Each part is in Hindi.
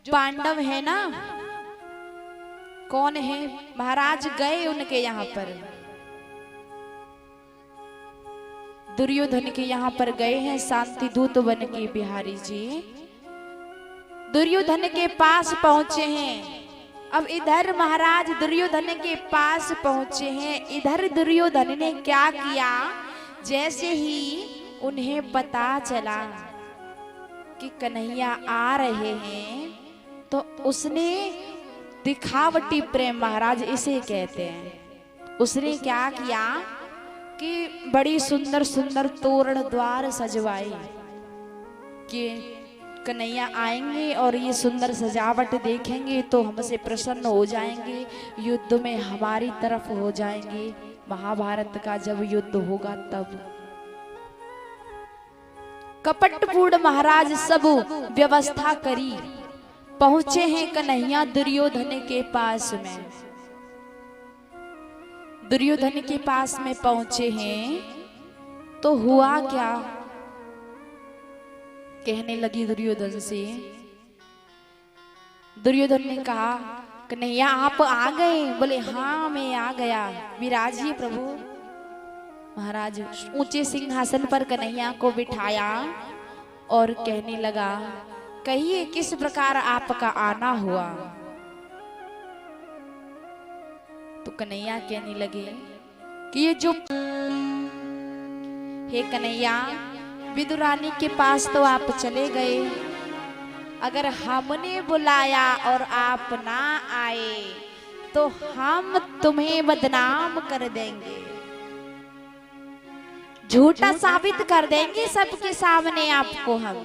जो पांडव है ना, कौन है, महाराज गए उनके यहाँ पर, दुर्योधन के यहाँ पर गए हैं शांति दूत बन के बिहारी जी। दुर्योधन के पास पहुंचे हैं। अब इधर महाराज दुर्योधन के पास पहुंचे हैं, इधर दुर्योधन ने क्या किया, जैसे ही उन्हें पता चला कि कन्हैया आ रहे हैं, तो उसने दिखावटी प्रेम, महाराज इसे कहते हैं, उसने क्या किया कि बड़ी सुंदर सुंदर तोरण द्वार सजवाए कि कन्हैया आएंगे और ये सुंदर सजावट देखेंगे तो हमसे प्रसन्न हो जाएंगे, युद्ध में हमारी तरफ हो जाएंगे, महाभारत का जब युद्ध होगा तब। कपटपूर्ण महाराज सब व्यवस्था करी, पहुंचे हैं कन्हैया दुर्योधन के पास में। दुर्योधन के पास में पहुंचे हैं तो हुआ क्या, कहने लगी दुर्योधन से। दुर्योधन ने कहा कन्हैया आप आ गए, बोले हाँ मैं आ गया, विराजिए प्रभु। महाराज ऊंचे सिंहासन पर कन्हैया को बिठाया और कहने लगा कहिए किस प्रकार आपका आना हुआ। तो कन्हैया कहने लगे कि ये जो, हे कन्हैया विदुरानी के पास तो आप चले गए, अगर हमने बुलाया और आप ना आए तो हम तुम्हें बदनाम कर देंगे, झूठा साबित कर देंगे सबके सामने आपको हम।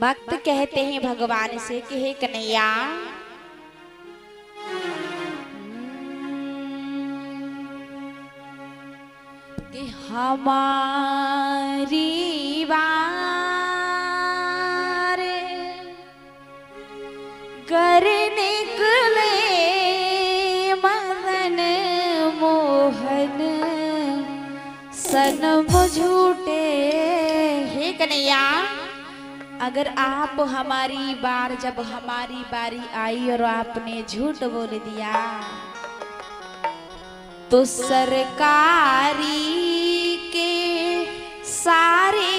भक्त कहते हैं भगवान से कि हे कन्हैया कि हमारी बार कर निकले मदन मोहन सनम झूठे। हे कन्हैया अगर आप हमारी बार, जब हमारी बारी आई और आपने झूठ बोल दिया तो सरकारी के सारे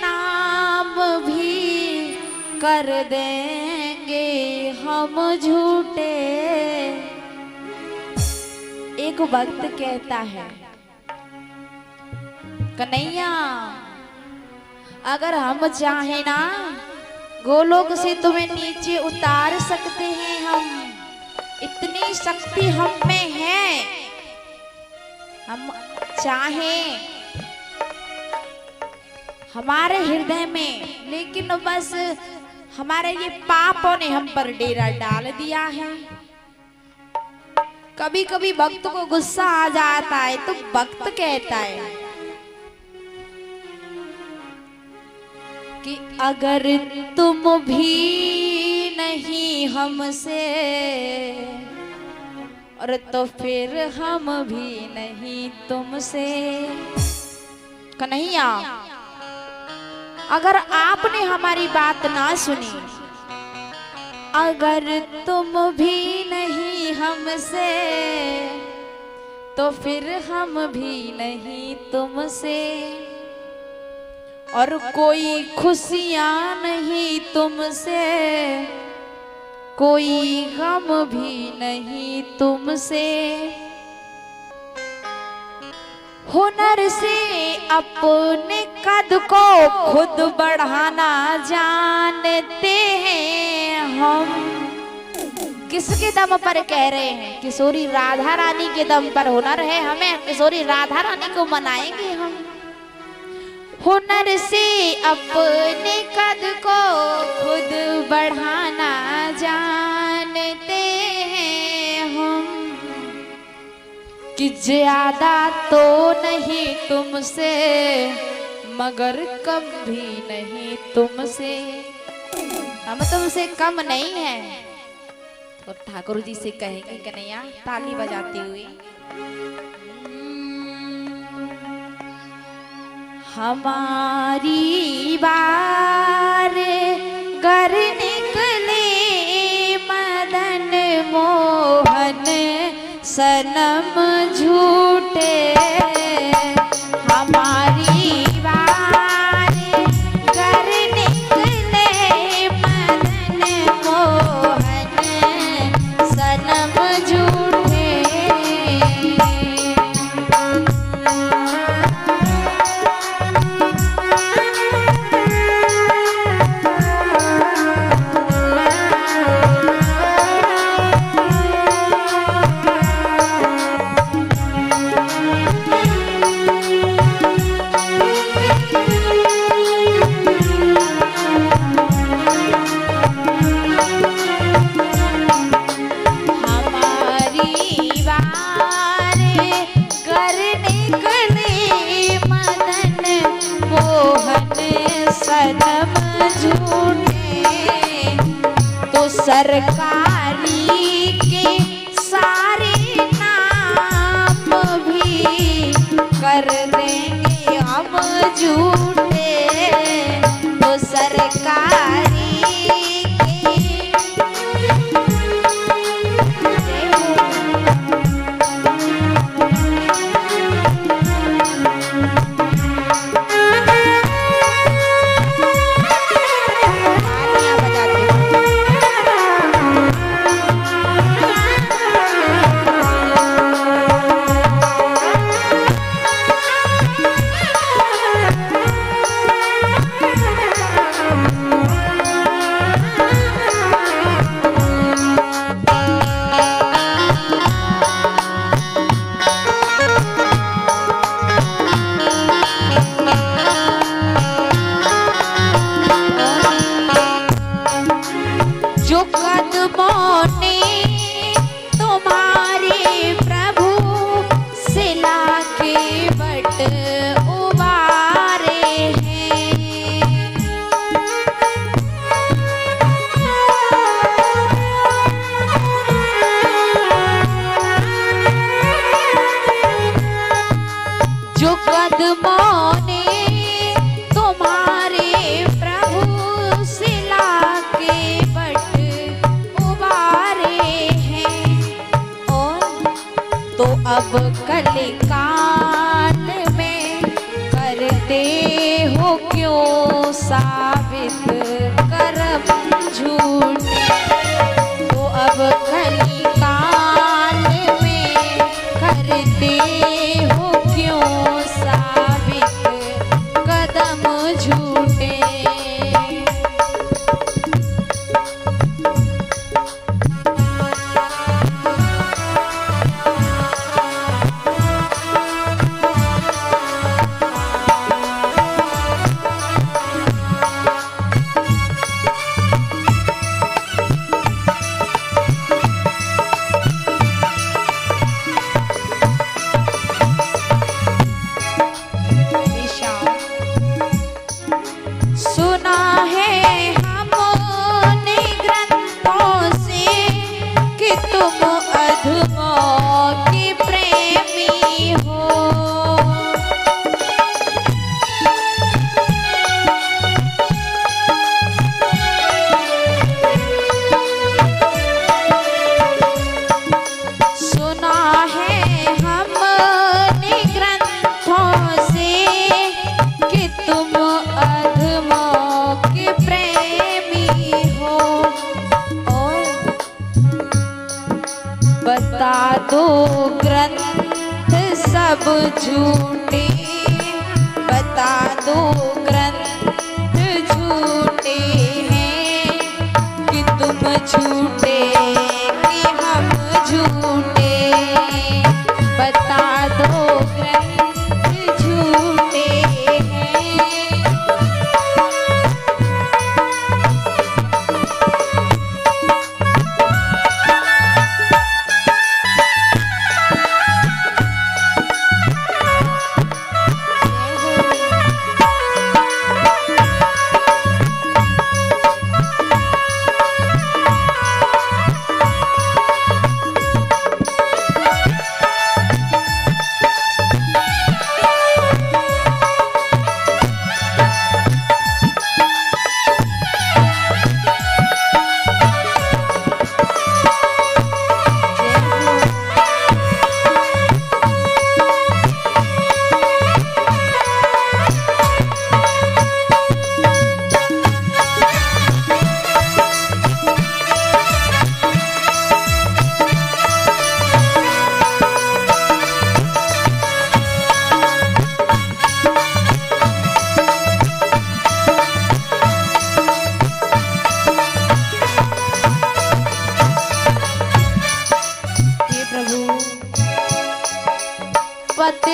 नाम भी कर देंगे हम झूठे। एक भक्त कहता है कन्हैया अगर हम चाहे ना गोलोक से तुम्हें नीचे उतार सकते हैं, हम इतनी शक्ति हम में है, हम चाहें हमारे हृदय में, लेकिन बस हमारे ये पापों ने हम पर डेरा डाल दिया है। कभी कभी भक्त को गुस्सा आ जाता है तो भक्त कहता है कि अगर तुम भी नहीं हमसे और तो फिर हम भी नहीं तुमसे। कन्हैया अगर आपने हमारी बात ना सुनी, अगर तुम भी नहीं हमसे तो फिर हम भी नहीं तुमसे, और कोई खुशियां नहीं तुमसे, कोई गम भी नहीं तुमसे। हुनर से अपने कद को खुद बढ़ाना जानते हैं हम। किसके दम पर कह रहे हैं? किशोरी राधा रानी के दम पर हुनर है हमें, किशोरी राधा रानी को मनाएंगे हम। हुनर से अपने कद को खुद बढ़ाना जानते हैं हम, कि ज्यादा तो नहीं तुमसे मगर कम भी नहीं तुमसे। हम तुमसे कम नहीं है। तो ठाकुर जी से कहेंगे कन्हैया ताली बजाते हुए, हमारी बार घर निकले सनम झूठे हमारी वारे कर निकले मदन मोहन सनम झूठे। सनम झूठे तो सरकारी के सारे नाम भी कर देंगे हम झूठे तो सरकारी जो कदमों ने तुम्हारे प्रभु सिला के बट उबारे हैं। जो कदमों ने तुम्हारे प्रभु सिला के तो अब कलिकाल में करते हो क्यों साबित करम झूठे। तो अब कलिकाल में करते हो क्यों साबित कदम झूठे। सुना है हमने ग्रंथों से कि तुम अधमों के प्रेमी हो। सुना है हमने ग्रंथों से कि तुम बता दो ग्रंथ सब झूठे, बता दो ग्रंथ झूठे हैं कि तुम झूठे कि हम झूठे। बता दो ग्रंथ झूठे हैं।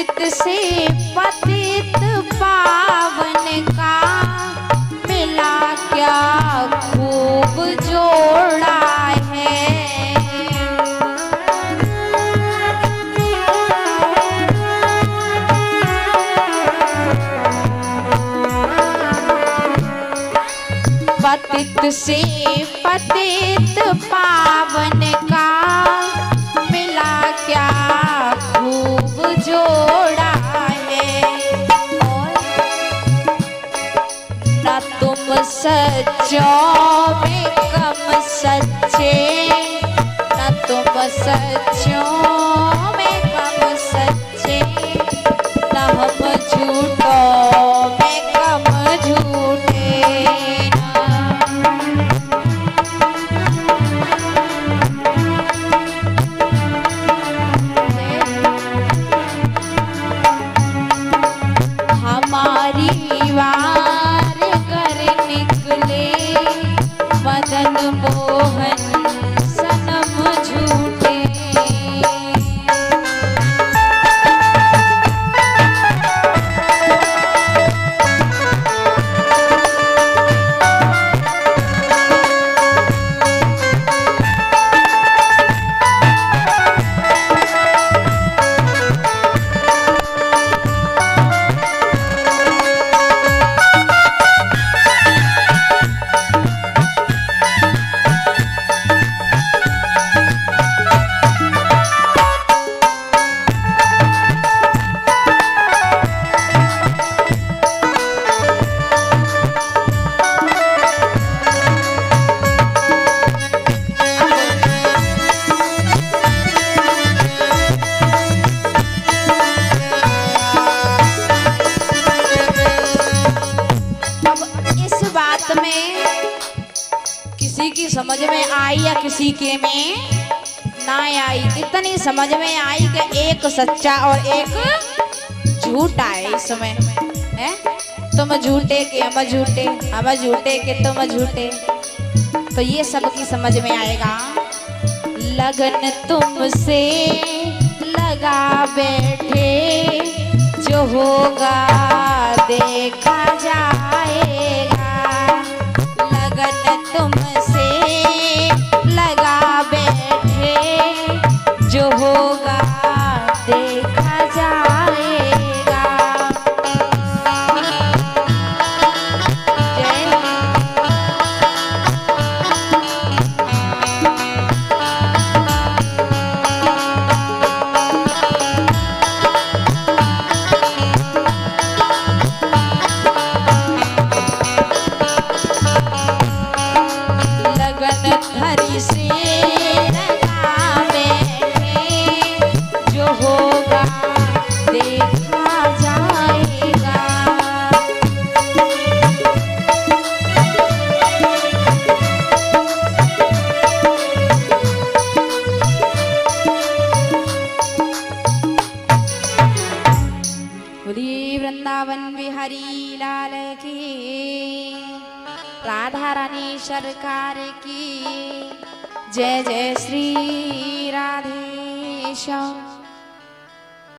पतित से पतित पावन का मिला क्या खूब जोड़ा है। पतित से पतित पावन का मिला क्या खूब जोड़ा है। और न तुम सच्चों में कम सच्चे, न तुम सच्चों में कम सच्चे, न हम झूठों में कम झूठे। मदन मोहन सनम झूठे। किसी की समझ में आई या किसी के में ना आई, इतनी समझ में आई कि एक सच्चा और एक झूठा है इस समय है। तुम झूठे के हम झूठे, हम झूठे के तुम झूठे, तो ये सबकी समझ में आएगा। लगन तुमसे लगा बैठे, जो होगा देखा जाएगा। लगन तुमसे लगा बैठे, जो होगा देखा जाएगा। जय हरि से लगा बैठे, जो होगा देखा जाएगा। बोलिए वृंदावन बिहारी लाल की, राधा रानी सरकार की जय। जय श्री राधेश्याम।